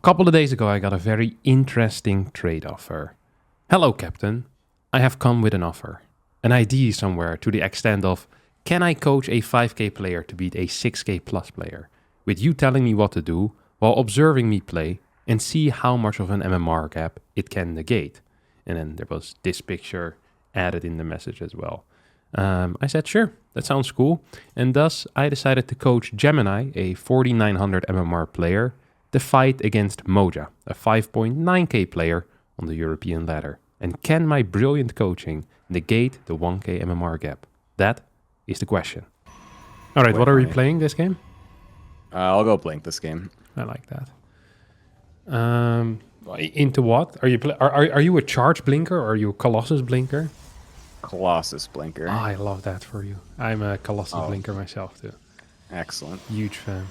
couple of days ago, I got a very interesting trade offer. Hello, Captain. I have come with an offer. An idea somewhere to the extent of, can I coach a 5k player to beat a 6k plus player? With you telling me what to do, while observing me play, and see how much of an MMR gap it can negate. And then there was this picture added in the message as well. I said, sure, that sounds cool. And thus, I decided to coach Gemini, a 4900 MMR player, to fight against Moja, a 5.9k player on the European ladder. And can my brilliant coaching negate the 1k MMR gap? That is the question. All right, what are we playing this game? I'll go blink this game. I like that. Into what? Are you a charge blinker or are you a Colossus blinker? Colossus blinker. Oh, I love that for you. I'm a Colossus blinker myself too. Excellent. Huge fan.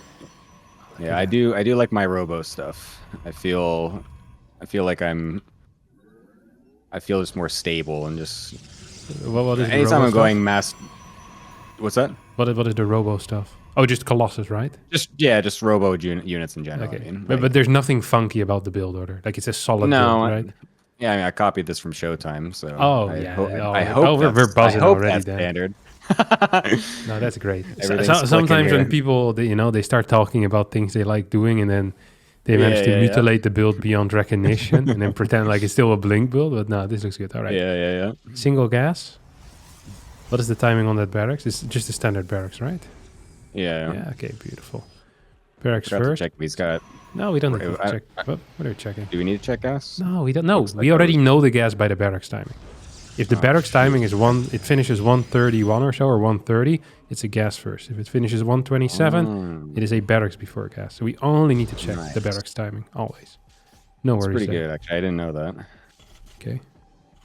Yeah, I do like my robo stuff. I feel like I feel just more stable and just what is anytime I'm going mass. What's that? What is the robo stuff? Oh, just Colossus, right? Just robo units in general. Okay, I mean, but there's nothing funky about the build order. Like it's a solid build, right? Yeah, I mean, I copied this from Showtime, so I hope we're buzzing already. That's standard. No, that's great. Sometimes when people, they start talking about things they like doing, and then they manage to mutilate the build beyond recognition, and then pretend like it's still a blink build. But no, this looks good. All right. Yeah. Single gas. What is the timing on that barracks? It's just a standard barracks, right? Yeah. Yeah. Okay. Beautiful. Barracks Forgot first. to check if he's got. No, we don't need to check. What are we checking? Do we need to check gas? No, we don't know. We already know the gas by the barracks timing. If the barracks timing is it finishes 131 or so, or 130, it's a gas first. If it finishes 127, it is a barracks before gas. So we only need to check the barracks timing, always. No worries. That's pretty good, actually. I didn't know that. Okay.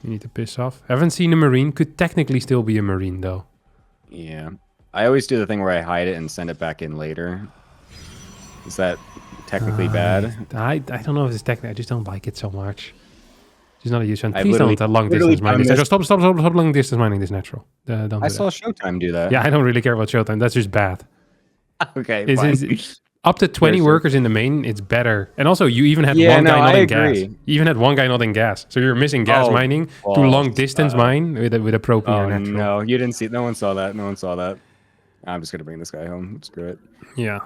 You need to piss off. Haven't seen a Marine. Could technically still be a Marine, though. Yeah. I always do the thing where I hide it and send it back in later. Is that technically bad? I don't know if it's technically. I just don't like it so much. She's not a huge fan. Please don't long distance mining. Stop long distance mining this natural. I saw Showtime do that. Yeah, I don't really care about Showtime. That's just bad. Okay, it's up to 20 workers in the main, it's better. And also, you even had one guy not in gas. You even had one guy not in gas. So you're missing gas mining to long distance mine with a propane natural. No, you didn't see it. No one saw that. I'm just going to bring this guy home. Screw it. Yeah,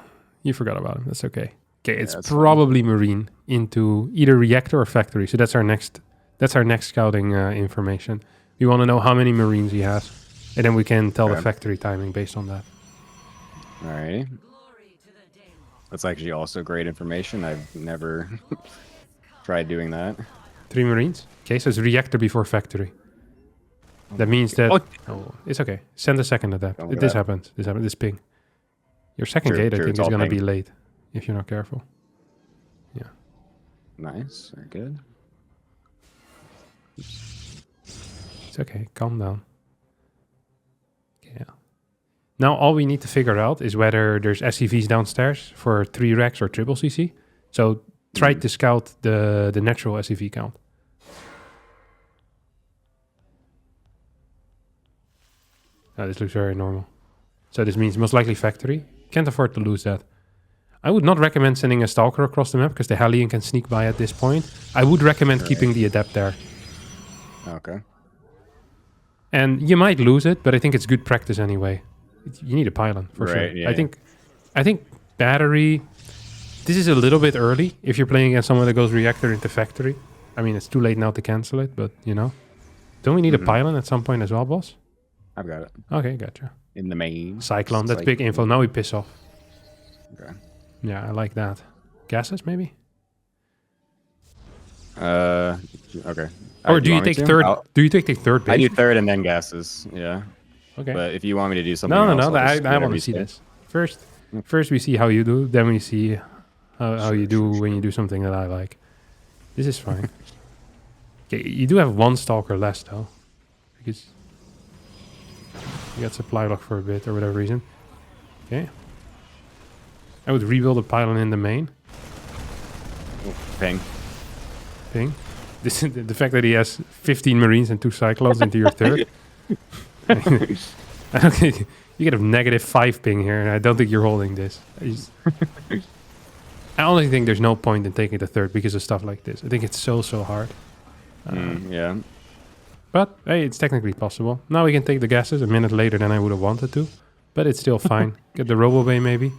you forgot about him. That's okay. Okay, it's probably Marine into either reactor or factory. So that's our next scouting information. We want to know how many Marines he has, and then we can tell the factory timing based on that. Alrighty. That's actually also great information. I've never tried doing that. 3 Marines. Okay, so it's reactor before factory. That means that... Oh, it's okay. Send a second adept. This happens. This ping. Your second gate, I think, is going to be late if you're not careful. Yeah. Nice. Very good. It's okay. Calm down. Yeah. Now all we need to figure out is whether there's SCVs downstairs for 3 racks or triple CC. So try to scout the natural SCV count. This looks very normal. So this means most likely factory. Can't afford to lose that. I would not recommend sending a Stalker across the map because the Hellion can sneak by at this point. I would recommend keeping the Adept there. Okay. And you might lose it, but I think it's good practice anyway. You need a pylon for sure. Yeah. I think battery. This is a little bit early if you're playing against someone that goes reactor into factory. I mean, it's too late now to cancel it, but don't we need a pylon at some point as well, boss? I've got it. Okay, gotcha. In the main. Cyclone, that's big info. Now we piss off. Okay. Yeah, I like that. Gases, maybe? Okay. Or do you take third? Do you take the third base? I do third and then gases, yeah. Okay. But if you want me to do something No, else, I want to see this. First we see how you do, then we see how you do when you do something that I like. This is fine. Okay, you do have 1 Stalker less, though. Because you got supply lock for a bit or whatever reason. Okay. I would rebuild a pylon in the main. Ping. The fact that he has 15 Marines and 2 Cyclones into your third. I don't think you get a -5 ping here, and I don't think you're holding this. I honestly think there's no point in taking the third because of stuff like this. I think it's so hard. Yeah. But hey, it's technically possible. Now we can take the gases a minute later than I would have wanted to. But it's still fine. Get the Robo Bay maybe.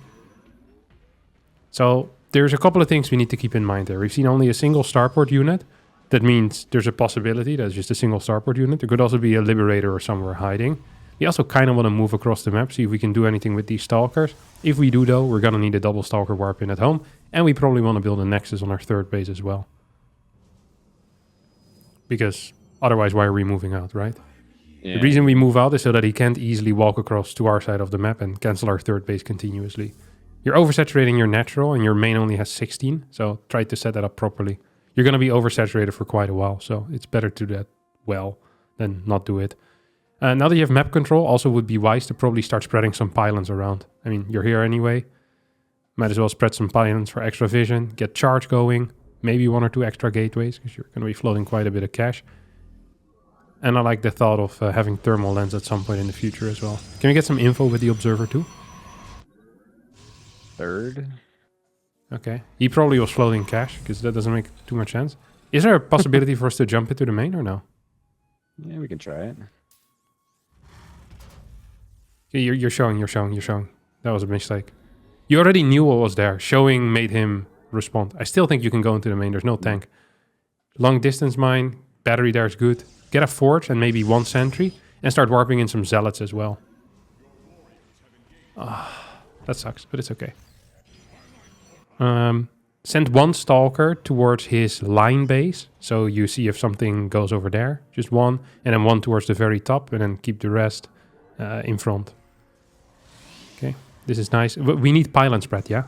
So there's a couple of things we need to keep in mind there. We've seen only a single starport unit. That means there's a possibility that's just a single starport unit. There could also be a Liberator or somewhere hiding. We also kind of want to move across the map, see if we can do anything with these Stalkers. If we do though, we're going to need a double Stalker warp in at home. And we probably want to build a Nexus on our third base as well. Because otherwise, why are we moving out, right? Yeah. The reason we move out is so that he can't easily walk across to our side of the map and cancel our third base continuously. You're oversaturating your natural and your main only has 16. So try to set that up properly. You're going to be oversaturated for quite a while. So it's better to do that well than not do it. Now that you have map control, also would be wise to probably start spreading some pylons around. I mean, you're here anyway. Might as well spread some pylons for extra vision, get charge going, maybe 1 or 2 extra gateways because you're going to be floating quite a bit of cash. And I like the thought of having thermal lens at some point in the future as well. Can we get some info with the observer too? Third. Okay. He probably was floating cash because that doesn't make too much sense. Is there a possibility for us to jump into the main or no? Yeah, we can try it. You're showing. That was a mistake. You already knew what was there. Showing made him respond. I still think you can go into the main. There's no tank. Long distance mine. Battery there is good. Get a forge and maybe 1 sentry. And start warping in some zealots as well. That sucks, but it's okay. Send 1 stalker towards his line base. So you see if something goes over there. Just 1. And then 1 towards the very top. And then keep the rest in front. Okay, this is nice. We need pylon spread, yeah?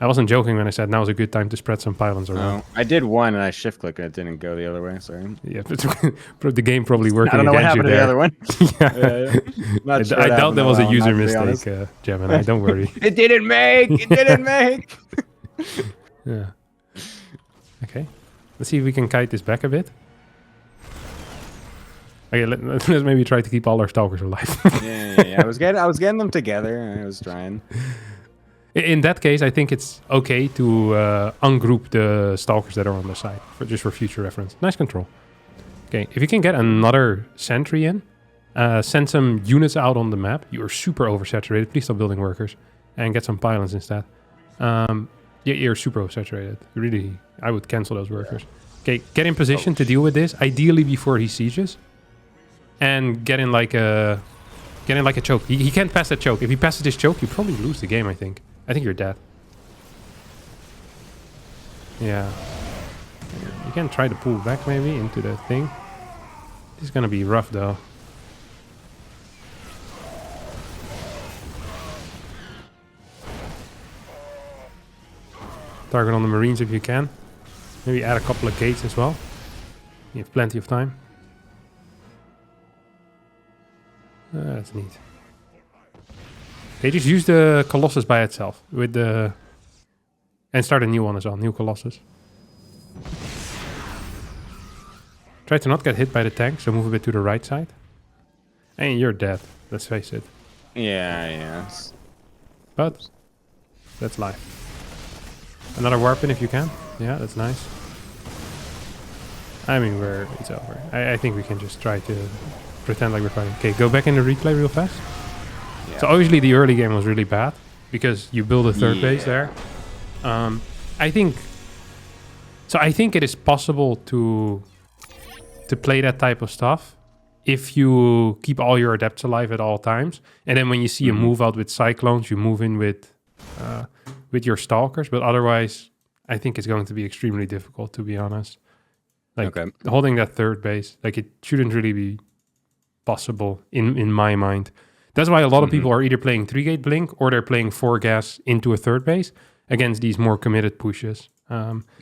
I wasn't joking when I said now's a good time to spread some pylons around. No, I did 1 and I shift clicked and it didn't go the other way, sorry. Yeah, but the game probably working I don't know what against happened you to the there. other one. Yeah. Not sure I doubt that was a user to be mistake, Gemini, don't worry. It didn't make! Yeah. Okay, let's see if we can kite this back a bit. Okay, let's maybe try to keep all our stalkers alive. yeah. I was getting them together. I was trying. In that case, I think it's okay to ungroup the stalkers that are on the side, just for future reference. Nice control. Okay, if you can get another sentry in, send some units out on the map. You are super oversaturated. Please stop building workers and get some pylons instead. Yeah, you're super oversaturated. Really, I would cancel those workers. Okay, get in position to deal with this. Ideally before he sieges, and get in like a choke. He can't pass that choke. If he passes this choke, you probably lose the game. I think you're dead. Yeah. You can try to pull back maybe into the thing. This is gonna be rough though. Target on the Marines if you can. Maybe add a couple of gates as well. You have plenty of time. That's neat. Okay, just use the Colossus by itself with the... And start a new one as well, new Colossus. Try to not get hit by the tank, so move a bit to the right side. And you're dead, let's face it. Yeah. But that's life. Another warp in if you can. Yeah, that's nice. I mean, it's over. I think we can just try to pretend like we're fighting. Okay, go back in the replay real fast. Yeah. So obviously the early game was really bad because you build a third base there. I think it is possible to play that type of stuff if you keep all your adepts alive at all times, and then when you see a move out with cyclones, you move in with your stalkers. But otherwise, I think it's going to be extremely difficult, to be honest. Like holding that third base, like it shouldn't really be possible in my mind. That's why a lot of people are either playing 3-gate blink or they're playing 4 gas into a third base against these more committed pushes.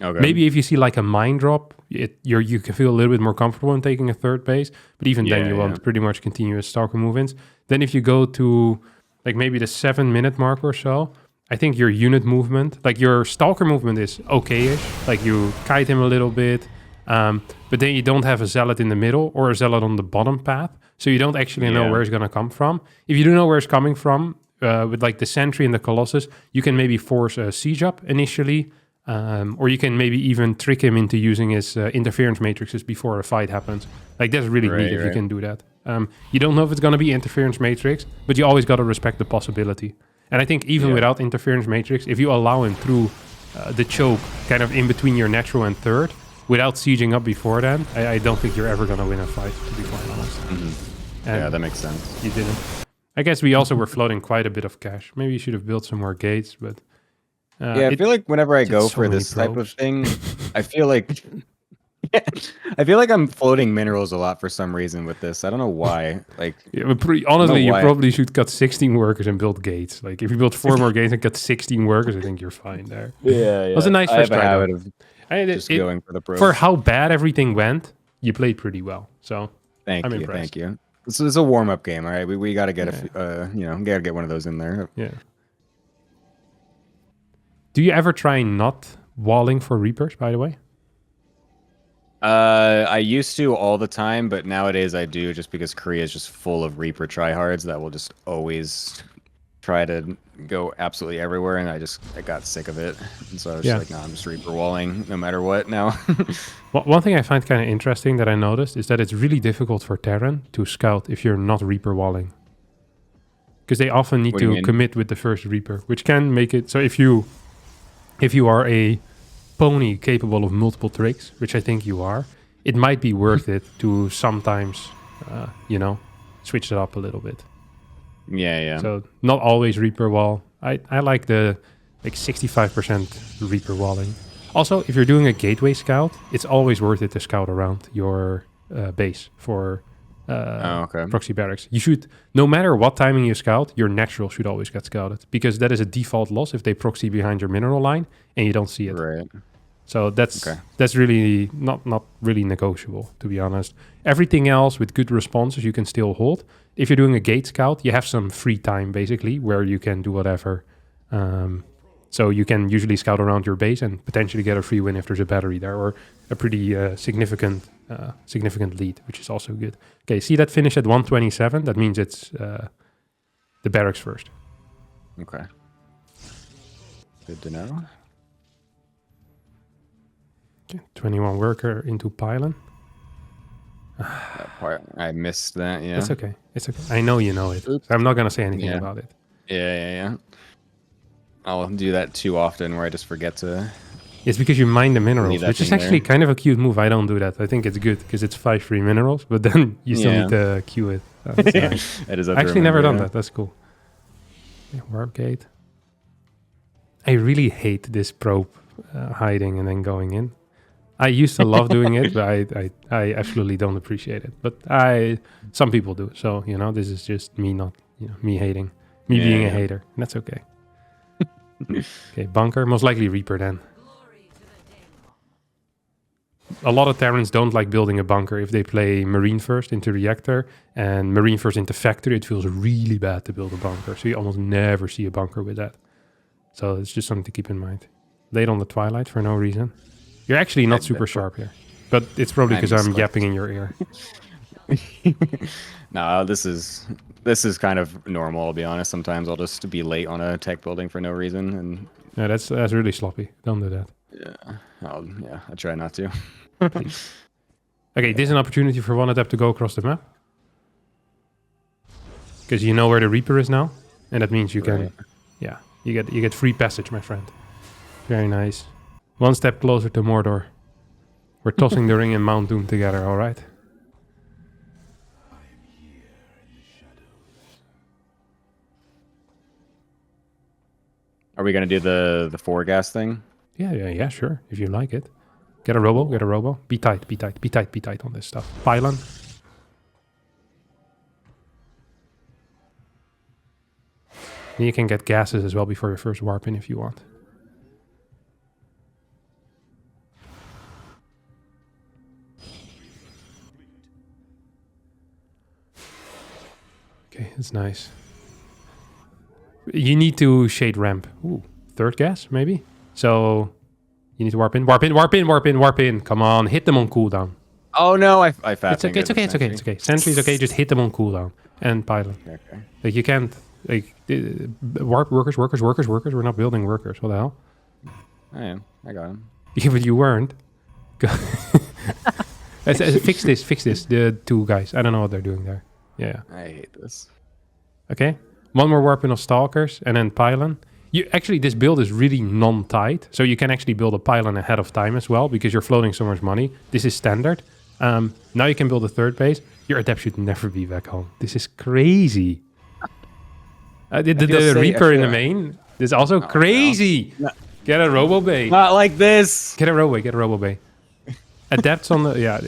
Maybe if you see like a mine drop, you can feel a little bit more comfortable in taking a third base, but even then you want pretty much continuous stalker movements. Then if you go to like maybe the 7-minute mark or so, I think your unit movement, like your stalker movement is okay-ish. Like you kite him a little bit, but then you don't have a zealot in the middle or a zealot on the bottom path. So you don't actually know where it's going to come from. If you do know where it's coming from, with like the sentry and the Colossus, you can maybe force a siege up initially, Or you can maybe even trick him into using his interference matrices before a fight happens. Like, that's really neat if you can do that. You don't know if it's going to be interference matrix, but you always got to respect the possibility. And I think even without interference matrix, if you allow him through the choke kind of in between your natural and third, without sieging up before then, I don't think you're ever going to win a fight, to be quite honest. Yeah, that makes sense. You didn't. I guess we also were floating quite a bit of cash. Maybe you should have built some more gates, but... yeah, I feel like whenever I go for this type of thing, I feel like... I feel like I'm floating minerals a lot for some reason with this. I don't know why. Like, yeah, but honestly, you probably should cut 16 workers and build gates. Like, if you build 4 more gates and cut 16 workers, I think you're fine there. Yeah. It was a nice first try. Just going for the pros. For how bad everything went, you played pretty well. So I'm impressed. Thank you. This is a warm up game. All right, we got to get gotta get one of those in there. Yeah. Do you ever try not walling for Reapers? By the way. I used to all the time, but nowadays I do just because Korea is just full of Reaper tryhards that will just always try to go absolutely everywhere, and I got sick of it. And so I was just like, no, I'm just Reaper walling no matter what now. One thing I find kind of interesting that I noticed is that it's really difficult for Terran to scout if you're not Reaper walling. Because they often need to commit with the first Reaper, which can make it... So if you are a pony capable of multiple tricks, which I think you are, it might be worth it to sometimes, switch it up a little bit. Yeah. So not always Reaper wall. I like the 65% Reaper walling. Also, if you're doing a gateway scout, it's always worth it to scout around your base for proxy barracks. You should, no matter what timing you scout, your natural should always get scouted, because that is a default loss if they proxy behind your mineral line and you don't see it. Right. So that's really not really negotiable, to be honest. Everything else with good responses you can still hold. If you're doing a gate scout, you have some free time basically where you can do whatever. So you can usually scout around your base and potentially get a free win if there's a battery there, or a pretty significant lead, which is also good. Okay, see that finish at 127? That means it's the barracks first. Okay. Good to know. 21 worker into pylon. That part, I missed that, yeah. It's okay. I know you know it. So I'm not going to say anything about it. Yeah. I'll do that too often where I just forget to... It's because you mine the minerals, which is actually kind of a cute move. I don't do that. I think it's good because it's 5 free minerals, but then you still need to queue it. Nice. It is. I actually never done that. That's cool. Okay, warp gate. I really hate this probe hiding and then going in. I used to love doing it, but I absolutely don't appreciate it. But some people do. So, this is just me not, me hating. Me being a hater. And that's okay. Okay, bunker. Most likely Reaper then. A lot of Terrans don't like building a bunker. If they play Marine first into Reactor and Marine first into Factory, it feels really bad to build a bunker. So you almost never see a bunker with that. So it's just something to keep in mind. Late on the Twilight for no reason. You're actually not super sharp here. But it's probably because I'm yapping in your ear. No, this is kind of normal, I'll be honest. Sometimes I'll just be late on a tech building for no reason. And yeah, that's really sloppy. Don't do that. Yeah, I try not to. Okay, this is an opportunity for one adept to go across the map. Because you know where the Reaper is now. And that means you can... Yeah, you get free passage, my friend. Very nice. One step closer to Mordor. We're tossing the ring and Mount Doom together, alright? Are we going to do the 4 gas thing? Yeah, sure. If you like it. Get a robo. Be tight on this stuff. Pylon. Then you can get gases as well before your first warp in if you want. Okay, that's nice. You need to shade ramp. Ooh, 3rd gas, maybe? So, you need to warp in. Come on, hit them on cooldown. Oh no, I fat It's okay. Sentry's okay, just hit them on cooldown. And pylon. Okay. Like, you can't, warp workers. We're not building workers. What the hell? I am. I got him. Yeah, but you weren't. Fix this. The two guys. I don't know what they're doing there. Yeah. I hate this. Okay. One more weapon of stalkers and then pylon. You actually, this build is really non-tight, so you can actually build a pylon ahead of time as well because you're floating so much money. This is standard. Now you can build a third base. Your adept should never be back home. This is crazy. The Reaper in the main is also crazy. No. Get a Robo Bay. Not like this. Get a Robo Bay. Adepts on the... Yeah.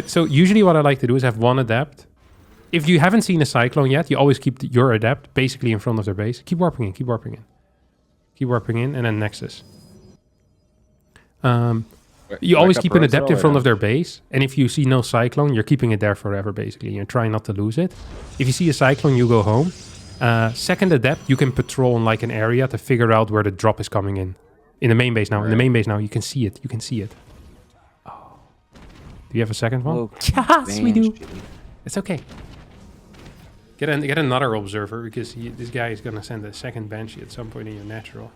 So usually what I like to do is have one adept. If you haven't seen a Cyclone yet, you always keep your adept basically in front of their base. Keep warping in, keep warping in. Keep warping in, and then Nexus. You always keep an adept in front of their base, and if you see no Cyclone, you're keeping it there forever, basically. You're trying not to lose it. If you see a Cyclone, you go home. Second adept, you can patrol in like an area to figure out where the drop is coming in. In the main base now. Right. In the main base now, you can see it. You can see it. Oh. Do you have a second one? Oh, yes, we do. It's okay. Get another observer because this guy is gonna send a second Banshee at some point in your natural.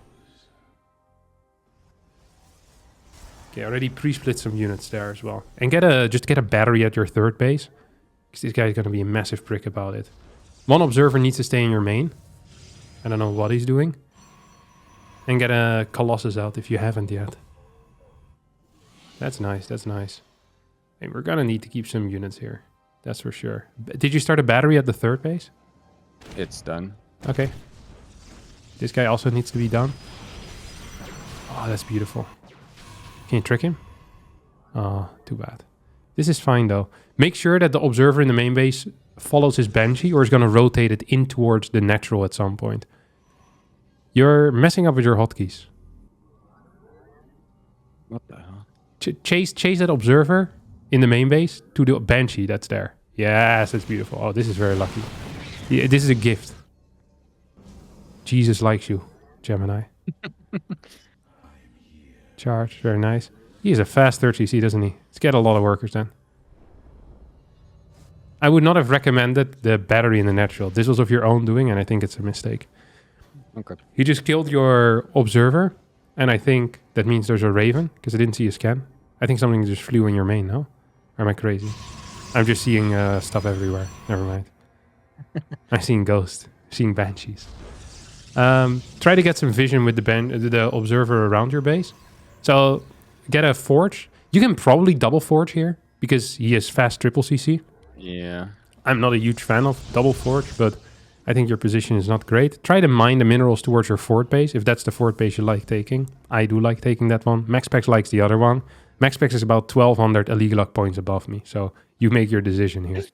Okay, already pre-split some units there as well, and just get a battery at your third base because this guy is gonna be a massive prick about it. One observer needs to stay in your main. I don't know what he's doing, and get a Colossus out if you haven't yet. That's nice. That's nice. Hey, we're gonna need to keep some units here. That's for sure. Did you start a battery at the third base? It's done. Okay. This guy also needs to be done. Oh, that's beautiful. Can you trick him? Oh, too bad. This is fine, though. Make sure that the observer in the main base follows his Banshee or is going to rotate it in towards the natural at some point. You're messing up with your hotkeys. What the hell? Chase that observer in the main base to the Banshee that's there. Yes, that's beautiful. Oh, this is very lucky. Yeah, this is a gift. Jesus likes you, Gemini. Charge, very nice. He has a fast 30C, doesn't he? Let's get a lot of workers then. I would not have recommended the battery in the natural. This was of your own doing, and I think it's a mistake. Okay. You just killed your observer, and I think that means there's a Raven, because I didn't see a scan. I think something just flew in your main, no? Or am I crazy? I'm just seeing stuff everywhere. Never mind. I'm seeing ghosts. Seeing Banshees. Try to get some vision with the observer around your base. So get a Forge. You can probably double Forge here, because he has fast triple CC. Yeah. I'm not a huge fan of double Forge, but I think your position is not great. Try to mine the minerals towards your fort base, if that's the fort base you like taking. I do like taking that one. MaxPax likes the other one. MaxPax is about 1,200 illegal luck points above me, so you make your decision here.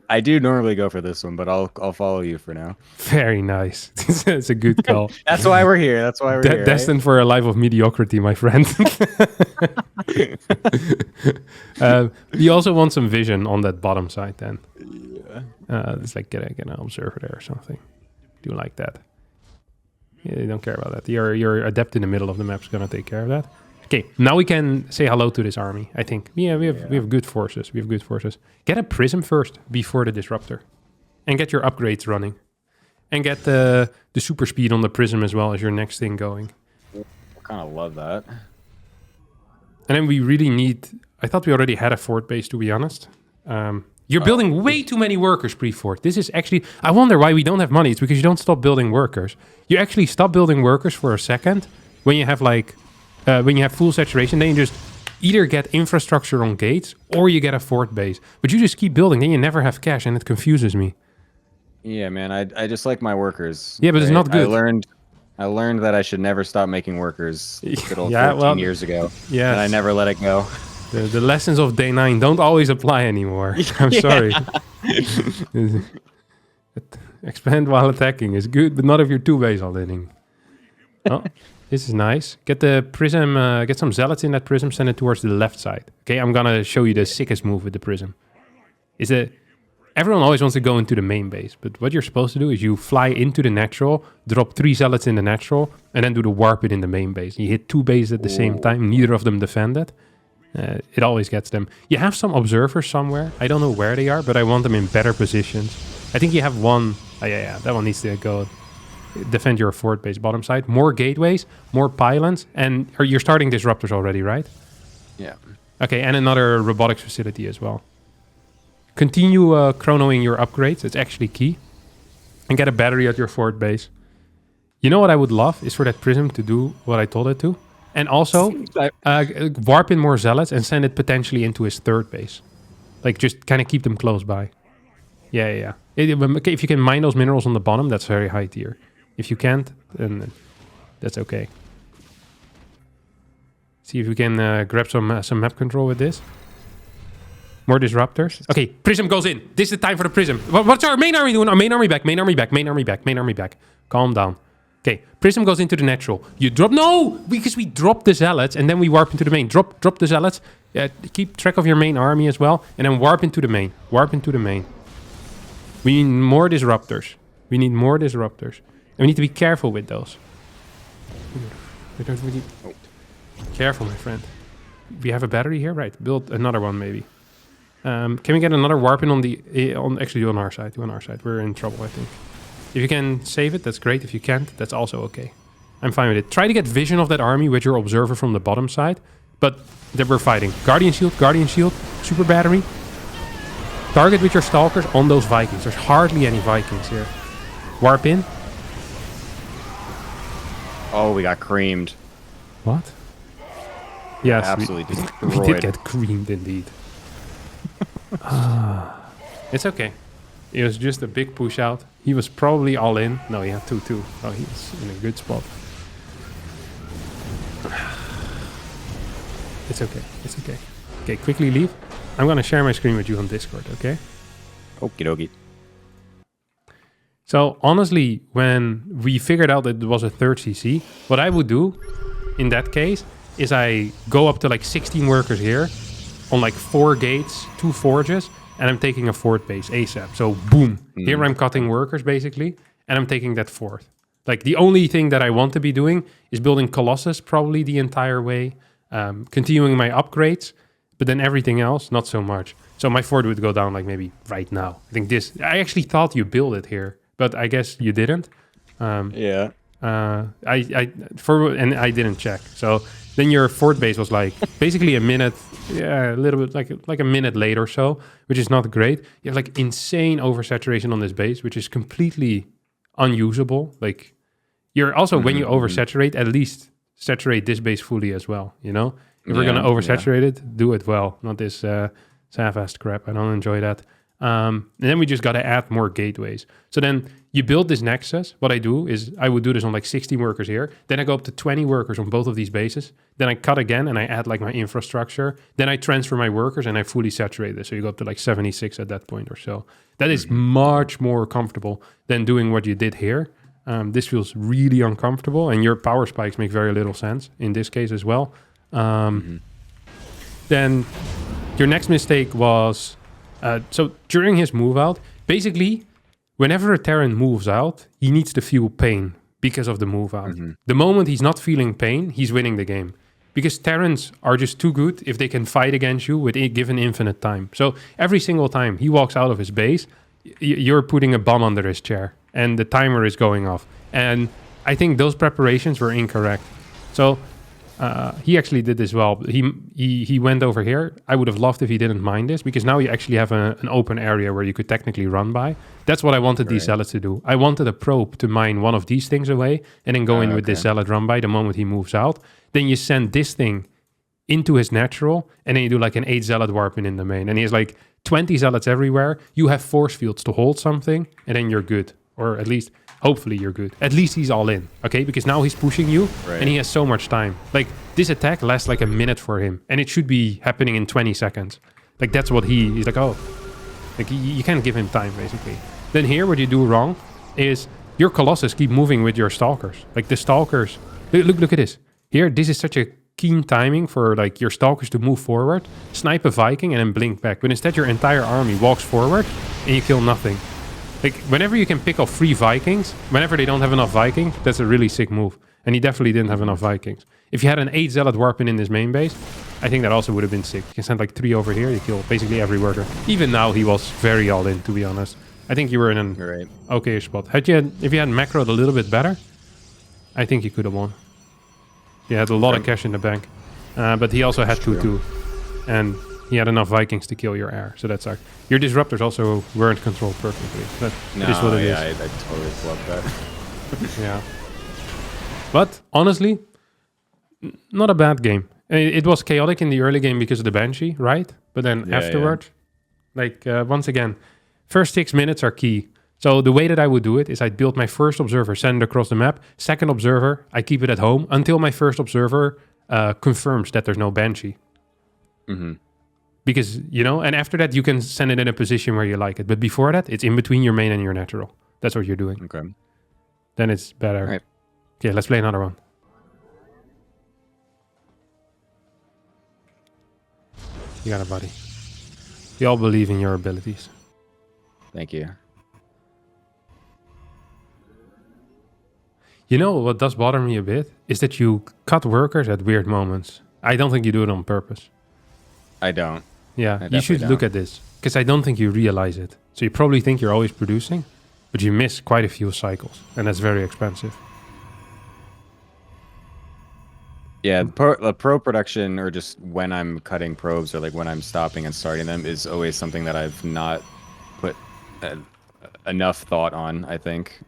I do normally go for this one, but I'll follow you for now. Very nice. It's a good call. That's why we're here. That's why we're here. Destined right? For a life of mediocrity, my friend. You also want some vision on that bottom side then. Yeah. It's like get an observer there or something. Do like that. Yeah, you don't care about that. Your adept in the middle of the map is gonna take care of that. Okay, now we can say hello to this army, I think. Yeah, we have good forces. We have good forces. Get a prism first before the disruptor. And get your upgrades running. And get the super speed on the prism as well as your next thing going. I kind of love that. And then we really need... I thought we already had a fort base, to be honest. You're building way too many workers pre-fort. This is actually... I wonder why we don't have money. It's because you don't stop building workers. You actually stop building workers for a second when you have like... when you have full saturation, then you just either get infrastructure on gates or you get a fort base. But you just keep building, then you never have cash, and it confuses me. Yeah, man, I just like my workers. Yeah, but it's not good. I learned that I should never stop making workers. Good old 14 years ago. Yeah, and I never let it go. The lessons of day 9 don't always apply anymore. I'm sorry. Expand while attacking is good, but not if you're 2-base all inning. Oh. This is nice. Get the prism, get some zealots in that prism, send it towards the left side. Okay, I'm gonna show you the sickest move with the prism. Everyone always wants to go into the main base, but what you're supposed to do is you fly into the natural, drop 3 zealots in the natural, and then do the warp it in the main base. You hit 2 bases at the same time, neither of them defend it. It always gets them. You have some observers somewhere. I don't know where they are, but I want them in better positions. I think you have one. Oh, yeah, that one needs to go. defend your fort base bottom side. More gateways, more pylons, and you're starting disruptors already, right? Yeah. Okay, and another robotics facility as well. Continue chronoing your upgrades. It's actually key. And get a battery at your fort base. You know what I would love is for that prism to do what I told it to. And also, warp in more zealots and send it potentially into his third base. Like, just kind of keep them close by. Yeah. If you can mine those minerals on the bottom, that's very high tier. If you can't, then that's okay. See if we can grab some map control with this. More disruptors. Okay, prism goes in. This is the time for the prism. What's our main army doing? Our main army back. Main army back. Calm down. Okay, prism goes into the natural. You drop... No! Because we drop the zealots and then we warp into the main. Drop the zealots. Keep track of your main army as well. And then warp into the main. We need more disruptors. And we need to be careful with those. Careful, my friend. We have a battery here? Right. Build another one, maybe. Can we get another warp in on our side? We're in trouble, I think. If you can save it, that's great. If you can't, that's also okay. I'm fine with it. Try to get vision of that army with your observer from the bottom side. But that we're fighting. Guardian shield, super battery. Target with your stalkers on those Vikings. There's hardly any Vikings here. Warp in. Oh, we got creamed. What? Yes, Absolutely we did get creamed indeed. It's okay. It was just a big push out. He was probably all in. No, he had 2-2. Oh, he's in a good spot. It's okay. Okay, quickly leave. I'm gonna share my screen with you on Discord, okay? Okie dokie. So honestly, when we figured out that it was a third CC, what I would do in that case is I go up to like 16 workers here on like 4 gates, 2 forges, and I'm taking a fort base ASAP. So boom, here I'm cutting workers basically, and I'm taking that fort. Like the only thing that I want to be doing is building Colossus probably the entire way, continuing my upgrades, but then everything else, not so much. So my fort would go down like maybe right now. I actually thought you built it here, but I guess you didn't. Yeah. I didn't check. So then your fort base was like basically a minute, a little bit like a minute late or so, which is not great. You have like insane oversaturation on this base, which is completely unusable. Like you're also when you oversaturate, at least saturate this base fully as well. You know, if we're gonna oversaturate it, do it well, not this half-assed crap. I don't enjoy that. And then we just got to add more gateways. So then you build this nexus. What I do is I would do this on like 16 workers here. Then I go up to 20 workers on both of these bases. Then I cut again and I add like my infrastructure. Then I transfer my workers and I fully saturate this. So you go up to like 76 at that point or so. That is much more comfortable than doing what you did here. This feels really uncomfortable and your power spikes make very little sense in this case as well. Then your next mistake was... so during his move out, basically, whenever a Terran moves out, he needs to feel pain because of the move out. The moment he's not feeling pain, he's winning the game. Because Terrans are just too good if they can fight against you with given infinite time. So every single time he walks out of his base, you're putting a bomb under his chair and the timer is going off. And I think those preparations were incorrect. So... he actually did this well. He went over here. I would have loved if he didn't mind this because now you actually have an open area where you could technically run by. That's what I wanted these zealots to do. I wanted a probe to mine one of these things away and then go in with this zealot run by the moment he moves out. Then you send this thing into his natural and then you do like an 8 zealot warp in the main. And he has like 20 zealots everywhere. You have force fields to hold something and then you're good. Or at least... hopefully you're good. At least he's all in, okay? Because now he's pushing you and he has so much time. Like this attack lasts like a minute for him and it should be happening in 20 seconds. Like that's what he's like, oh. Like you can't give him time basically. Then here what you do wrong is your Colossus keep moving with your Stalkers. Like the Stalkers, look at this. Here, this is such a keen timing for like your Stalkers to move forward, snipe a Viking and then blink back. But instead your entire army walks forward and you kill nothing. Like, whenever you can pick off 3 Vikings, whenever they don't have enough Vikings, that's a really sick move. And he definitely didn't have enough Vikings. If you had an 8 Zealot Warp in his main base, I think that also would have been sick. You can send like 3 over here, you kill basically every worker. Even now, he was very all in, to be honest. I think you were in an You're right. okay spot. If you had macroed a little bit better, I think you could have won. He had a lot of cash in the bank, but he also had 2-2, and he had enough Vikings to kill your heir. So that's like your disruptors also weren't controlled perfectly. But it is what it is. I totally flubbed that. Yeah, but honestly, not a bad game. It was chaotic in the early game because of the Banshee, right? But then afterwards, like once again, first 6 minutes are key. So the way that I would do it is I'd build my first observer, send it across the map. Second observer, I keep it at home until my first observer confirms that there's no Banshee. Mm-hmm. Because, you know, and after that, you can send it in a position where you like it. But before that, it's in between your main and your natural. That's what you're doing. Okay. Then it's better. Right. Okay, let's play another one. You got it, buddy. We all believe in your abilities. Thank you. You know what does bother me a bit is that you cut workers at weird moments. I don't think you do it on purpose. I don't. Yeah, you should look at this because I don't think you realize it. So you probably think you're always producing, but you miss quite a few cycles, and that's very expensive. Yeah, the pro production, or just when I'm cutting probes, or like when I'm stopping and starting them, is always something that I've not put enough thought on. I think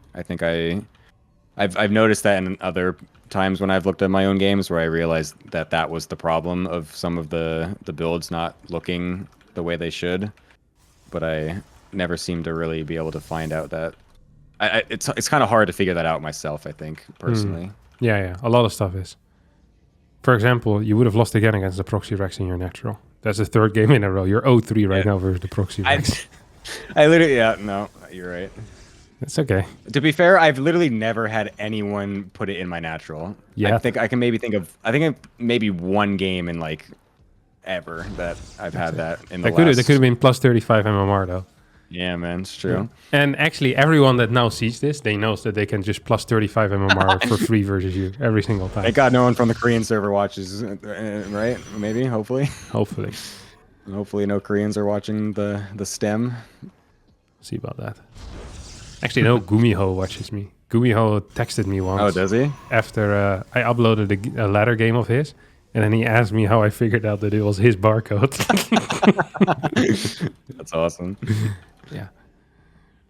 I've noticed that in other times when I've looked at my own games, where I realized that was the problem of some of the builds not looking the way they should. But I never seem to really be able to find out that it's kind of hard to figure that out myself, I think, personally. Yeah, a lot of stuff is. For example, you would have lost again against the Proxy Rex in your natural. That's the third game in a row. You're 0-3 right now versus the Proxy Rex. I literally, no, you're right. It's okay. To be fair, I've literally never had anyone put it in my natural. Yeah. I think maybe one game in like ever that I've had that in the last. That could have been plus 35 MMR though. Yeah, man, it's true. Yeah. And actually, everyone that now sees this, they knows that they can just plus 35 MMR for free versus you every single time. Thank God no one from the Korean server watches, right? Maybe, hopefully. Hopefully. Hopefully no Koreans are watching the stem. See about that. Actually, no, Gumiho watches me. Gumiho texted me once. Oh, does he? After I uploaded a ladder game of his, and then he asked me how I figured out that it was his barcode. That's awesome. Yeah.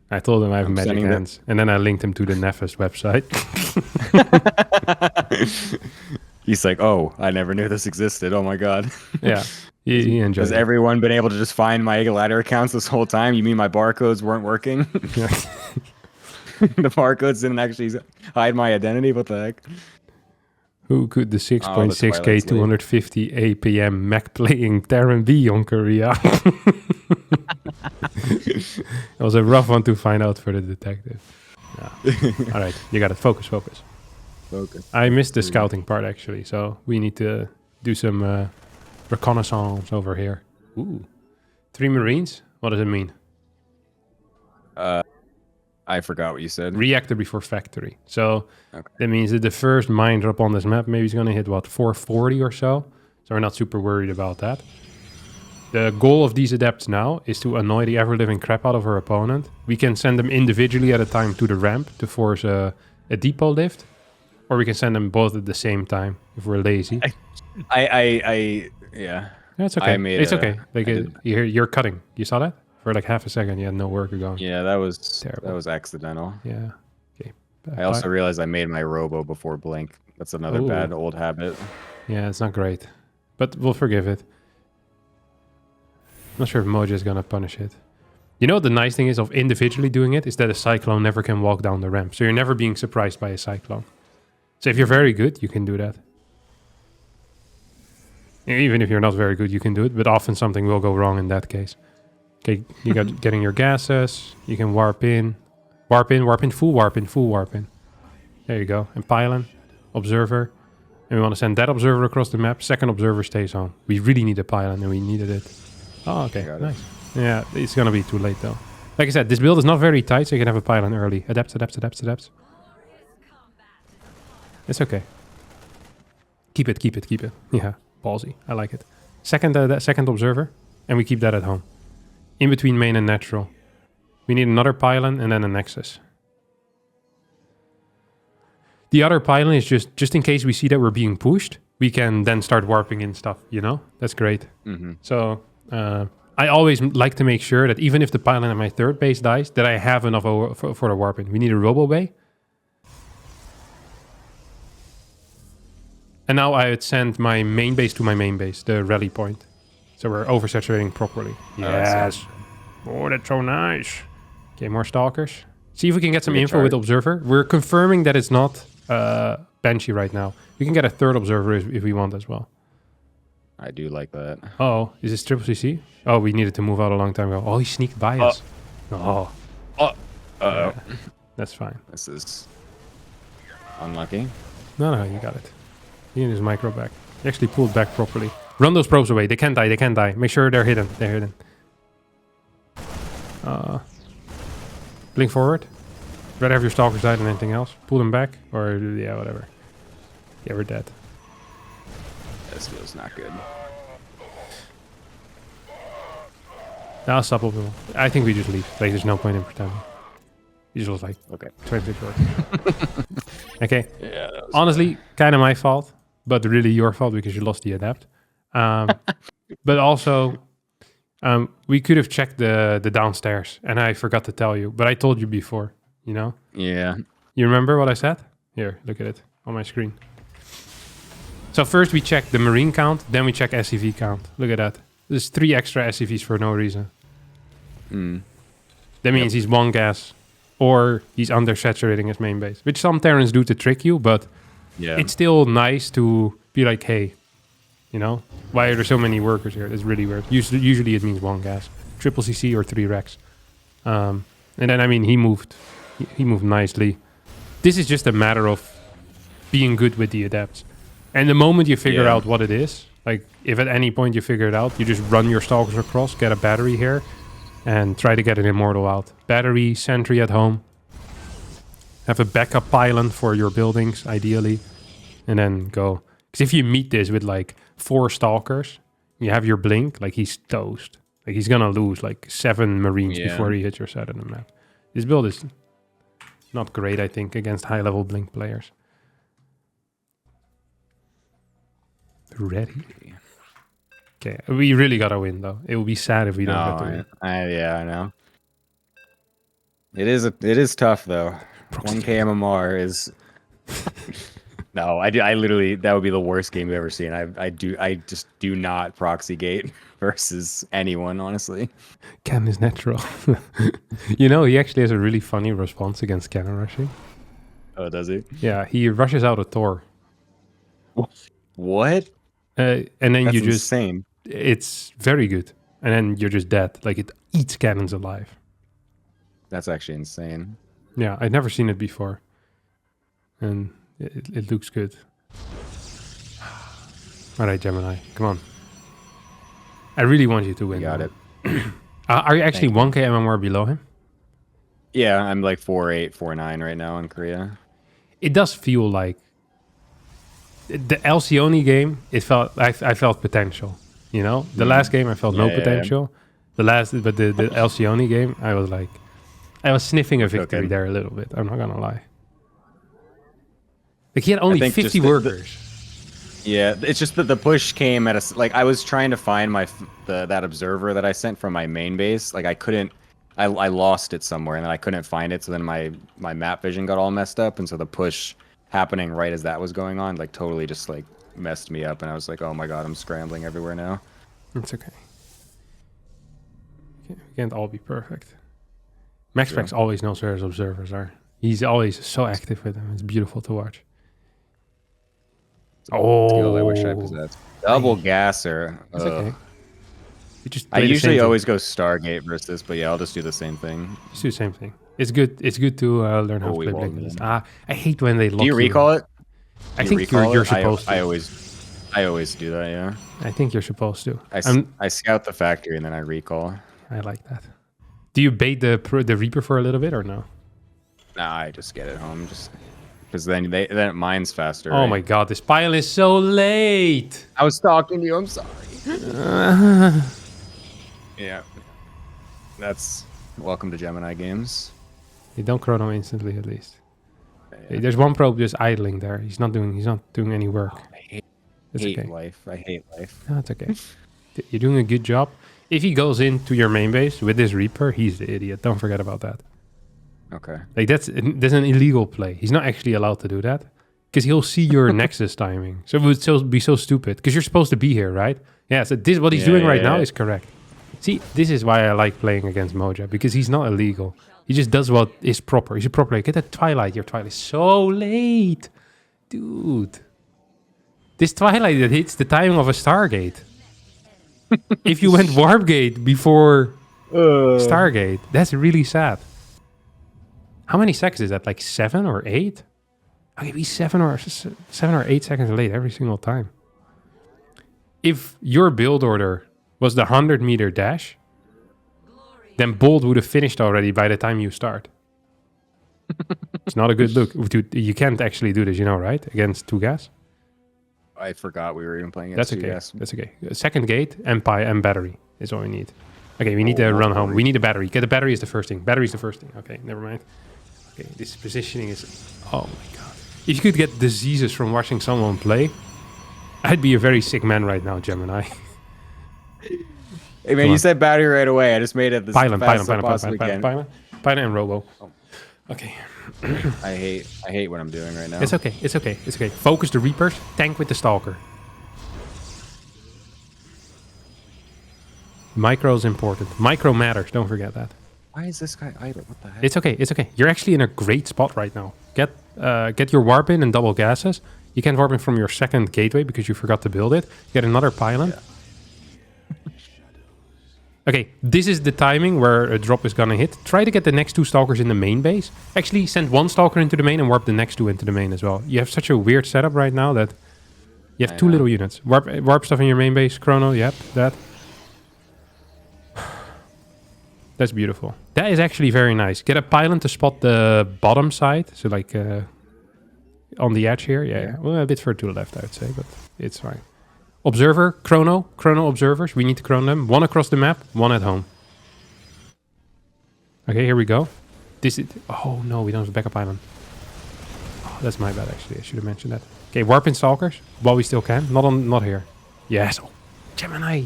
I told him I have magic hands, and then I linked him to the Nefes website. He's like, oh, I never knew this existed. Oh my God. Yeah. He enjoys it. Has everyone been able to just find my ladder accounts this whole time? You mean my barcodes weren't working? Yeah. The barcodes didn't actually hide my identity? What the heck? Who could the 6.6K 250 APM Mac playing Terran B on Korea? It was a rough one to find out for the detective. Yeah. All right, you got it. Focus. I missed the scouting part actually, so we need to do some reconnaissance over here. Ooh, 3 Marines. What does it mean? I forgot what you said. Reactor before factory. So that means that the first mine drop on this map maybe is going to hit, what, 440 or so? So we're not super worried about that. The goal of these adepts now is to annoy the ever-living crap out of our opponent. We can send them individually at a time to the ramp to force a depot lift. Or we can send them both at the same time if we're lazy. Yeah. That's okay. It's okay. Like you're cutting. You saw that? For like half a second, you had no worker going. Yeah, that was terrible. That was accidental. Yeah. Okay. I also realized I made my robo before blink. That's another bad old habit. Yeah, it's not great, but we'll forgive it. Not sure if Mojo is gonna punish it. You know what the nice thing is of individually doing it is that a cyclone never can walk down the ramp, so you're never being surprised by a cyclone. So if you're very good, you can do that. Even if you're not very good, you can do it, but often something will go wrong in that case. Okay, you got getting your gases. You can warp in, full warp in. There you go. And pylon, observer. And we want to send that observer across the map. Second observer stays on. We really need a pylon and we needed it. Oh, okay, nice. Yeah, it's going to be too late though. Like I said, this build is not very tight, so you can have a pylon early. Adapts. It's okay. Keep it. Yeah, ballsy. I like it. Second observer, and we keep that at home. In between main and natural. We need another pylon and then a nexus. The other pylon is just in case we see that we're being pushed, we can then start warping in stuff, you know? That's great. So I always like to make sure that even if the pylon at my third base dies, that I have enough for the warping. We need a robo bay. And now I would send my main base to my main base, the rally point. So we're oversaturating properly. Yes. Oh, that's so nice. Okay, more stalkers. See if we can get some info with Observer. We're confirming that it's not Banshee right now. We can get a third Observer if we want as well. I do like that. Oh, is this triple CC? Oh, we needed to move out a long time ago. Oh, he sneaked by us. Oh. That's fine. This is unlucky. No, you got it. He and his micro back. He actually pulled back properly. Run those probes away. They can't die. They can't die. Make sure they're hidden. They're hidden. Blink forward. Rather have your stalkers die than anything else. Pull them back. Or, yeah, whatever. Yeah, we're dead. This feels not good. I'll stop open. I think we just leave. Like, there's no point in pretending. You just like, okay. 26 words. Okay. Yeah, honestly, kind of my fault, but really your fault because you lost the adapt. But also, we could have checked the downstairs, and I forgot to tell you. But I told you before, you know? Yeah. You remember what I said? Here, look at it on my screen. So first we check the marine count, then we check SCV count. Look at that. There's 3 extra SCVs for no reason. That means he's one gas, or he's undersaturating his main base, which some Terrans do to trick you, but it's still nice to be like, hey, you know, why are there so many workers here? That's really weird. Usually it means one gas, triple CC or 3 Rex. And then, I mean, he moved nicely. This is just a matter of being good with the adapts. And the moment you figure out what it is, like if at any point you figure it out, you just run your stalkers across, get a battery here, and try to get an immortal out. Battery, sentry at home. Have a backup pylon for your buildings, ideally. And then go. Because if you meet this with like 4 stalkers, you have your blink, like he's toast. Like he's gonna lose like 7 marines before he hits your side of the map. This build is not great, I think, against high-level blink players. Ready? Okay, we really gotta win though. It will be sad if we don't get to win. Yeah, I know. It is tough though. 1K MMR is. No, I literally, that would be the worst game you've ever seen. I just do not proxy gate versus anyone, honestly. Ken is natural. You know, he actually has a really funny response against cannon rushing. Oh, does he? Yeah, he rushes out a Thor. What? And then That's you just insane. It's very good, and then you're just dead. Like it eats cannons alive. That's actually insane. Yeah, I'd never seen it before, and it looks good. All right, Gemini, come on. I really want you to win. You got it. Are you actually 1K MMR below him? Yeah, I'm like 4.8, 4.9 right now in Korea. It does feel like the Alcyone game. I felt potential. You know, the last game I felt no potential. Yeah. But the Alcyone game, I was sniffing a victory there a little bit. I'm not gonna lie. Like he had only 50 workers. Yeah, it's just that the push came at a I was trying to find that observer that I sent from my main base. Like I couldn't. I lost it somewhere and then I couldn't find it. So then my map vision got all messed up, and so the push happening right as that was going on, like totally just like messed me up, and I was like, oh my god, I'm scrambling everywhere now. It's okay. We can't all be perfect. MaxPax always knows where his observers are. He's always so active with them. It's beautiful to watch. Skill I wish I possessed. Double gasser. It's okay. I usually always go Stargate versus this, but yeah, I'll just do the same thing. Just do the same thing. It's good. It's good to learn how to play Blink. I hate when they lock you. Do you recall it? I think you're supposed to. I always do that. Yeah. I think you're supposed to. I scout the factory and then I recall. I like that. Do you bait the Reaper for a little bit or no? Nah, I just get it home just because then it mines faster. Oh my god, this pile is so late. I was talking to you. I'm sorry. Yeah, that's Welcome to Gemini games. You don't chrono instantly, at least. Yeah. There's one probe just idling there. He's not doing any work. I hate Okay. life. I hate life. No, it's okay. You're doing a good job. If he goes into your main base with this Reaper, he's the idiot. Don't forget about that. Okay. Like that's an illegal play. He's not actually allowed to do that because he'll see your Nexus timing. So it would be so stupid because you're supposed to be here, right? Yeah. So this what he's doing right now is correct. See, this is why I like playing against Moja because he's not illegal. He just does what is proper. He's a proper. Get that Twilight. Your Twilight is so late, dude. This Twilight that hits the timing of a Stargate. If you went Warp Gate before Stargate, that's really sad. How many seconds is that? Like 7 or 8? Okay, be 7 or 8 seconds late every single time. If your build order was the 100-meter dash, then Bolt would have finished already by the time you start. It's not a good look. Dude, you can't actually do this, you know, right? Against 2 gas. I forgot we were even playing That's against okay. 2 gas. That's okay. Second gate and battery is all we need. Okay, we need to run home. We need a battery. Get the battery is the first thing. Battery is the first thing. Okay, never mind. Okay, this positioning is... Oh my god. If you could get diseases from watching someone play, I'd be a very sick man right now, Gemini. Hey man, you said battery right away. I just made it this Pylon and Robo. Oh. Okay. I hate what I'm doing right now. It's okay. It's okay. It's okay. Focus the Reapers. Tank with the Stalker. Micro is important. Micro matters. Don't forget that. Why is this guy idle? What the heck? It's okay. It's okay. You're actually in a great spot right now. Get your warp in and double gases. You can warp in from your second gateway because you forgot to build it. Get another pylon. Yeah. Okay, this is the timing where a drop is gonna hit. Try to get the next 2 Stalkers in the main base. Actually, send 1 Stalker into the main and warp the next 2 into the main as well. You have such a weird setup right now that you have 2 little units. Warp stuff in your main base. Chrono, yep, that. That's beautiful. That is actually very nice. Get a pylon to spot the bottom side. So like on the edge here. Yeah. Well, a bit further to the left, I would say, but it's fine. Observer, chrono observers. We need to chrono them. 1 across the map, 1 at home. Okay, here we go. This is... Oh no, we don't have a backup island. Oh, that's my bad actually. I should have mentioned that. Okay, warp in Stalkers while we still can. Not here. Yes. Oh, Gemini.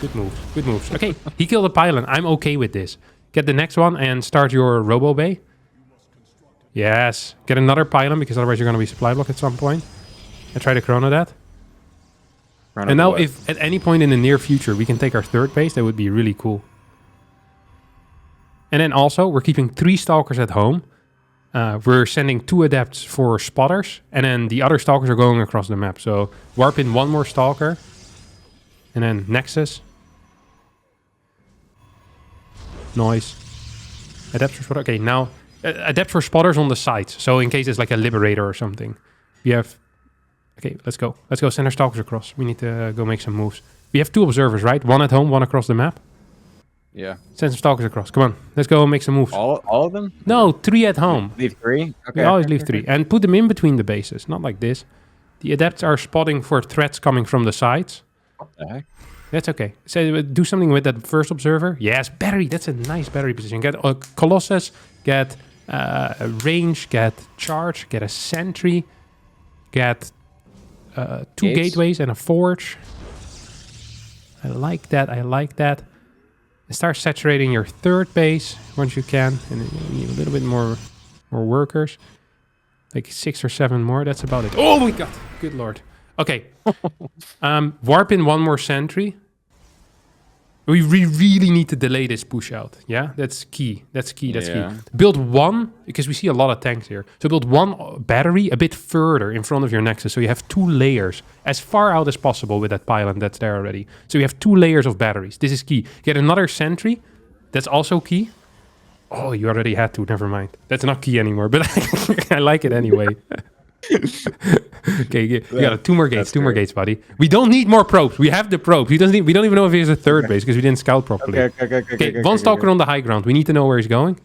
Good moves. Good moves. Okay, he killed a pylon. I'm okay with this. Get the next one and start your Robo Bay. Yes. Get another pylon because otherwise you're going to be supply block at some point. And try to chrono that. And now if at any point in the near future we can take our 3rd base, that would be really cool. And then also we're keeping 3 Stalkers at home. We're sending 2 Adepts for spotters. And then the other Stalkers are going across the map. So warp in 1 more Stalker. And then Nexus. Noise. Adepts for spotters. Okay, now Adepts for spotters on the sides. So in case it's like a Liberator or something. We have... Okay, let's go. Let's go send our Stalkers across. We need to go make some moves. We have 2 observers, right? 1 at home, 1 across the map. Yeah. Send some Stalkers across. Come on. Let's go make some moves. All of them? No, 3 at home. Leave 3? Okay. We always leave 3. And put them in between the bases. Not like this. The Adepts are spotting for threats coming from the sides. What the heck? That's okay. So do something with that first observer. Yes, battery. That's a nice battery position. Get a Colossus. Get a range. Get charge. Get a sentry. Get... 2 gateways and a forge. I like that. I like that. And start saturating your 3rd base once you can. And then you need a little bit more workers. Like 6 or 7 more. That's about it. Oh my god. Good lord. Okay. Warp in 1 more sentry. We really need to delay this push out. Yeah, that's key. That's key. That's key. Build 1, because we see a lot of tanks here. So build 1 battery a bit further in front of your Nexus. So you have 2 layers as far out as possible with that pylon that's there already. So you have 2 layers of batteries. This is key. Get another sentry. That's also key. Oh, you already had to. Never mind. That's not key anymore, but I like it anyway. Okay, you got 2 more gates. 2 more gates, buddy. We don't need more probes. We have the probes. We don't even know if he has a 3rd base because we didn't scout properly. Okay, 1 Stalker on the high ground. We need to know where he's going.